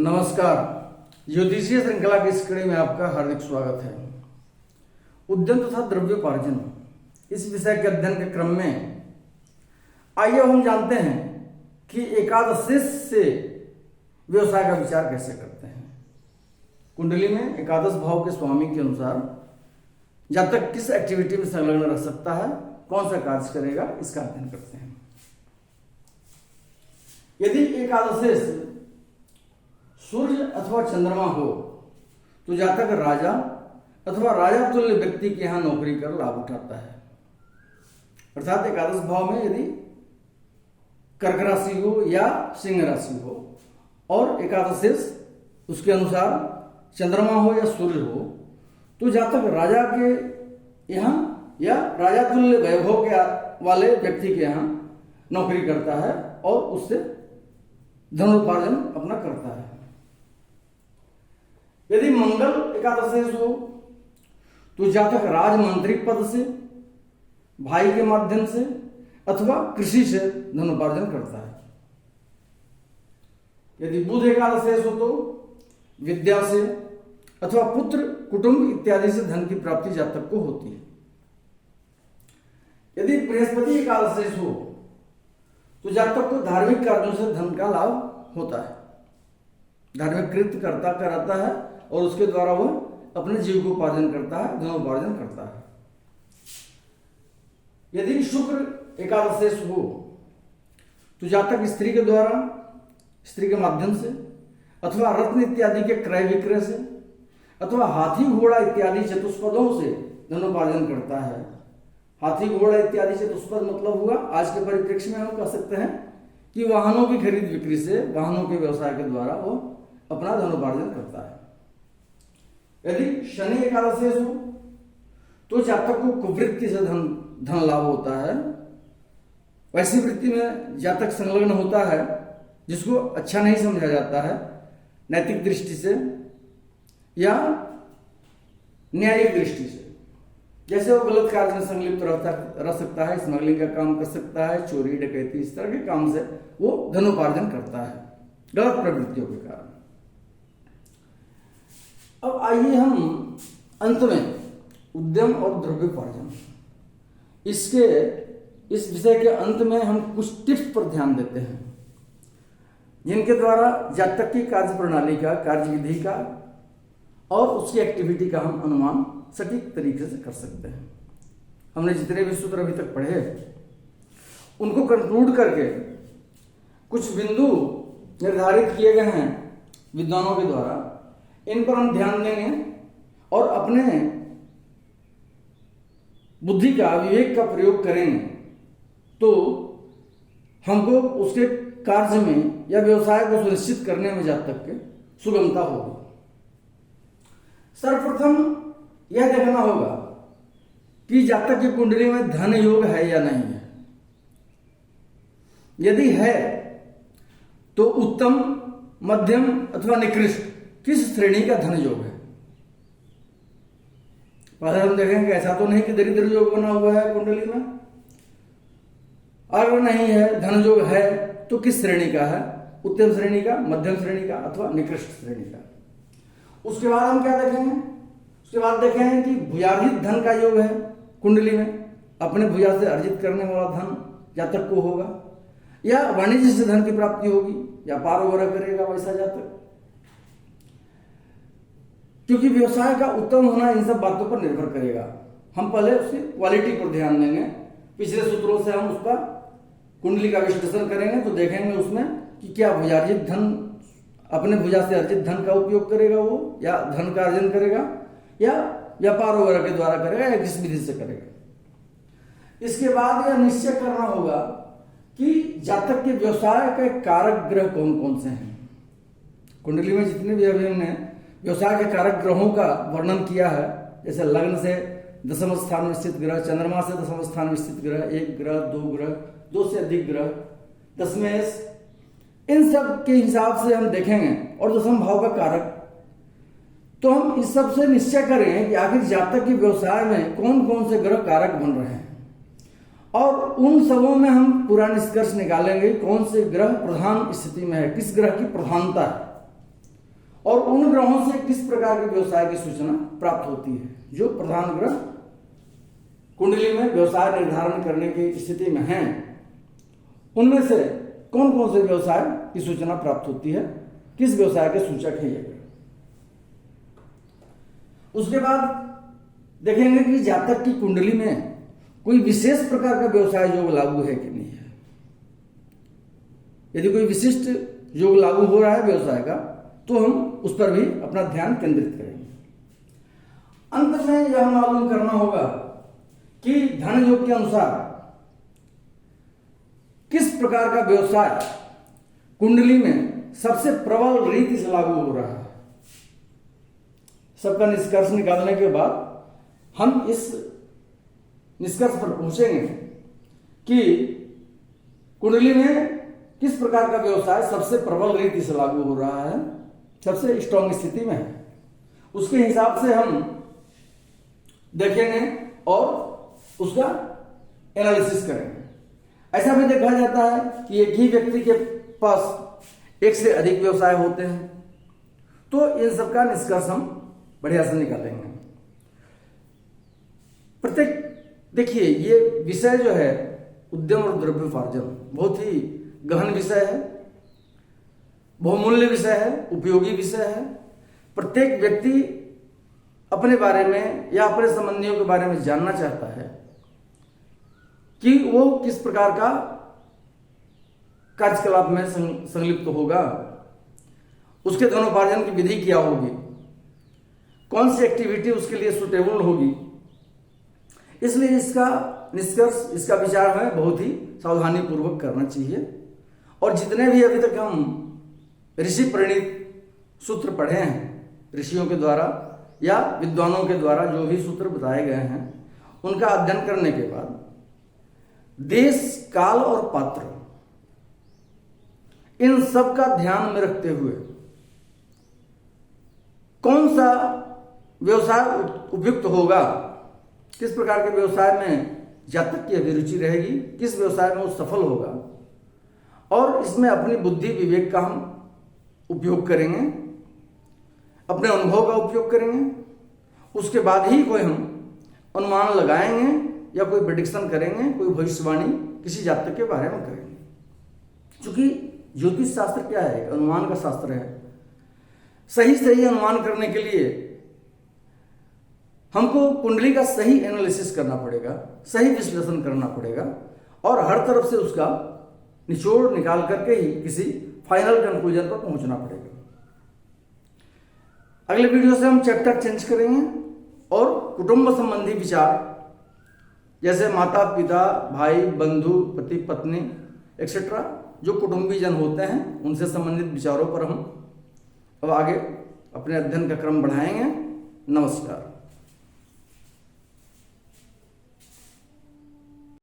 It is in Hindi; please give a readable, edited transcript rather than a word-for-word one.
नमस्कार। ज्योतिषीय श्रृंखला की इस कड़ी में आपका हार्दिक स्वागत है। उद्यम तथा द्रव्योपार्जन इस विषय के अध्ययन के क्रम में आइए हम जानते हैं कि एकादश से व्यवसाय का विचार कैसे करते हैं। कुंडली में एकादश भाव के स्वामी के अनुसार जातक किस एक्टिविटी में संलग्न रह सकता है, कौन सा कार्य करेगा, इसका अध्ययन करते हैं। यदि एकादश सूर्य अथवा चंद्रमा हो तो जातक राजा अथवा राजा तुल्य व्यक्ति के यहां नौकरी कर लाभ उठाता है। अर्थात एकादश भाव में यदि कर्क राशि हो या सिंह राशि हो और एकादश उसके अनुसार चंद्रमा हो या सूर्य हो तो जातक राजा के यहां या राजा तुल्य वैभव के वाले व्यक्ति के यहां नौकरी करता है और उससे धनोपार्जन अपना करता है। यदि मंगल एकादश हो तो जातक राजमंत्रिक पद से, भाई के माध्यम से अथवा कृषि से धनोपार्जन करता है। यदि बुध एकादश हो तो विद्या से अथवा पुत्र कुटुंब इत्यादि से धन की प्राप्ति जातक को होती है। यदि बृहस्पति एकादश हो तो जातक को धार्मिक कार्यों से धन का लाभ होता है। धार्मिक कृत्य करता कराता है और उसके द्वारा वह अपने जीव को उपार्जन करता है, धनोपार्जन करता है। यदि शुक्र एकादश हो तो जातक स्त्री के द्वारा, स्त्री के माध्यम से अथवा रत्न इत्यादि के क्रय विक्रय से अथवा हाथी घोड़ा इत्यादि चतुष्पदों से धनोपार्जन करता है। हाथी घोड़ा इत्यादि चतुष्पद मतलब हुआ, आज के परिप्रेक्ष्य में हम कह सकते हैं कि वाहनों की खरीद बिक्री से, वाहनों के व्यवसाय के द्वारा वो अपना धनोपार्जन करता है। यदि शनि एकादश हो तो जातक को कुवृत्ति से धन लाभ होता है। वैसी वृत्ति में जातक संलग्न होता है जिसको अच्छा नहीं समझा जाता है नैतिक दृष्टि से या न्यायिक दृष्टि से। जैसे वो गलत कार्य में संलिप्त रह सकता है, स्मगलिंग का काम कर सकता है, चोरी डकैती इस तरह के काम से वो धनोपार्जन करता है गलत प्रवृत्तियों के कारण। अब आइए हम अंत में उद्यम और द्रव्योपार्जन इस विषय के अंत में हम कुछ टिप्स पर ध्यान देते हैं जिनके द्वारा जातक की कार्य प्रणाली का, कार्य विधि का और उसकी एक्टिविटी का हम अनुमान सटीक तरीके से कर सकते हैं। हमने जितने भी सूत्र अभी तक पढ़े उनको कंक्लूड करके कुछ बिंदु निर्धारित किए गए हैं विद्वानों के द्वारा, इन पर हम ध्यान देंगे और अपने बुद्धि का, विवेक का प्रयोग करेंगे तो हमको उसके कार्य में या व्यवसाय को सुनिश्चित करने में जातक के सुगमता होगी। सर्वप्रथम यह देखना होगा कि जातक की कुंडली में धन योग है या नहीं है। यदि है तो उत्तम, मध्यम अथवा निकृष्ट किस श्रेणी का धन योग है। पहले हम देखेंगे ऐसा तो नहीं कि दरिद्र योग बना हुआ है कुंडली में। अगर नहीं है, धन योग है तो किस श्रेणी का है, उत्तम श्रेणी का, मध्यम श्रेणी का अथवा निकृष्ट श्रेणी का। उसके बाद हम क्या देखेंगे, उसके बाद देखेंगे कि भुजार्जित धन का योग है कुंडली में, अपने भुजा से अर्जित करने वाला धन जातक को होगा या वाणिज्य से धन की प्राप्ति होगी, व्यापार वगैरह करेगा वैसा जातक। क्योंकि व्यवसाय का उत्तम होना इन सब बातों पर निर्भर करेगा। हम पहले उसकी क्वालिटी पर ध्यान देंगे। पिछले सूत्रों से हम उसका कुंडली का विश्लेषण करेंगे तो देखेंगे उसमें कि क्या भुजार्जित धन, अपने भुजा से अर्जित धन का उपयोग करेगा वो, या धन का अर्जन करेगा या व्यापार वगैरह के द्वारा करेगा या किस विधि से करेगा। इसके बाद यह निश्चय करना होगा कि जातक के व्यवसाय के कारक ग्रह कौन कौन से हैं। कुंडली में जितने भी अभी हमने व्यवसाय के कारक ग्रहों का वर्णन किया है, जैसे लग्न से दसम स्थान में स्थित ग्रह, चंद्रमा से दसम स्थान में स्थित ग्रह, एक ग्रह, दो ग्रह, दो से अधिक ग्रह, दशमेश, इन सब के हिसाब से हम देखेंगे और दसम भाव का कारक, तो हम इस सब से निश्चय करें कि आखिर जातक के व्यवसाय में कौन कौन से ग्रह कारक बन रहे हैं और उन सबों में हम पूरा निष्कर्ष निकालेंगे कौन से ग्रह प्रधान स्थिति में है, किस ग्रह की प्रधानता है। और उन ग्रहों से किस प्रकार के व्यवसाय की सूचना प्राप्त होती है। जो प्रधान ग्रह कुंडली में व्यवसाय निर्धारण करने की स्थिति में हैं, उनमें से कौन कौन से व्यवसाय की सूचना प्राप्त होती है, किस व्यवसाय के सूचक है ये। उसके बाद देखेंगे कि जातक की कुंडली में कोई विशेष प्रकार का व्यवसाय योग लागू है कि नहीं है। यदि कोई विशिष्ट योग लागू हो रहा है व्यवसाय का, तो हम उस पर भी अपना ध्यान केंद्रित करेंगे। अंत में यह मालूम करना होगा कि धन योग के अनुसार किस प्रकार का व्यवसाय कुंडली में सबसे प्रबल रीति से लागू हो रहा है। सबका निष्कर्ष निकालने के बाद हम इस निष्कर्ष पर पहुंचेंगे कि कुंडली में किस प्रकार का व्यवसाय सबसे प्रबल रीति से लागू हो रहा है, सबसे स्ट्रांग स्थिति में है। उसके हिसाब से हम देखेंगे और उसका एनालिसिस करेंगे। ऐसा भी देखा जाता है कि एक ही व्यक्ति के पास एक से अधिक व्यवसाय होते हैं, तो इन सबका निष्कर्ष हम बढ़िया से निकालेंगे। प्रत्येक देखिए, ये विषय जो है उद्यम और द्रव्योपार्जन बहुत ही गहन विषय है, बहुमूल्य विषय है, उपयोगी विषय है। प्रत्येक व्यक्ति अपने बारे में या अपने संबंधियों के बारे में जानना चाहता है कि वो किस प्रकार का कार्यकलाप में संलिप्त होगा, उसके धनोपार्जन की विधि क्या होगी, कौन सी एक्टिविटी उसके लिए सुटेबल होगी। इसलिए इसका निष्कर्ष, इसका विचार हमें बहुत ही सावधानी पूर्वक करना चाहिए। और जितने भी अभी तक हम ऋषि प्रणीत सूत्र पढ़े हैं, ऋषियों के द्वारा या विद्वानों के द्वारा जो भी सूत्र बताए गए हैं, उनका अध्ययन करने के बाद देश, काल और पात्र, इन सब का ध्यान में रखते हुए कौन सा व्यवसाय उपयुक्त होगा, किस प्रकार के व्यवसाय में जातक की अभिरुचि रहेगी, किस व्यवसाय में वो सफल होगा, और इसमें अपनी बुद्धि विवेक का हम उपयोग करेंगे, अपने अनुभव का उपयोग करेंगे। उसके बाद ही कोई हम अनुमान लगाएंगे या कोई प्रेडिक्शन करेंगे, कोई भविष्यवाणी किसी जातक के बारे में करेंगे। क्योंकि ज्योतिष शास्त्र क्या है, अनुमान का शास्त्र है। सही अनुमान करने के लिए हमको कुंडली का सही एनालिसिस करना पड़ेगा, सही विश्लेषण करना पड़ेगा और हर तरफ से उसका निचोड़ निकाल करके ही किसी फाइनल कंक्लूजन पर पहुंचना पड़ेगा। अगले वीडियो से हम चैप्टर चेंज करेंगे और कुटुंब संबंधी विचार, जैसे माता पिता, भाई बंधु, पति पत्नी एक्सेट्रा, जो कुटुंबीजन होते हैं, उनसे संबंधित विचारों पर हम अब आगे अपने अध्ययन का क्रम बढ़ाएंगे। नमस्कार।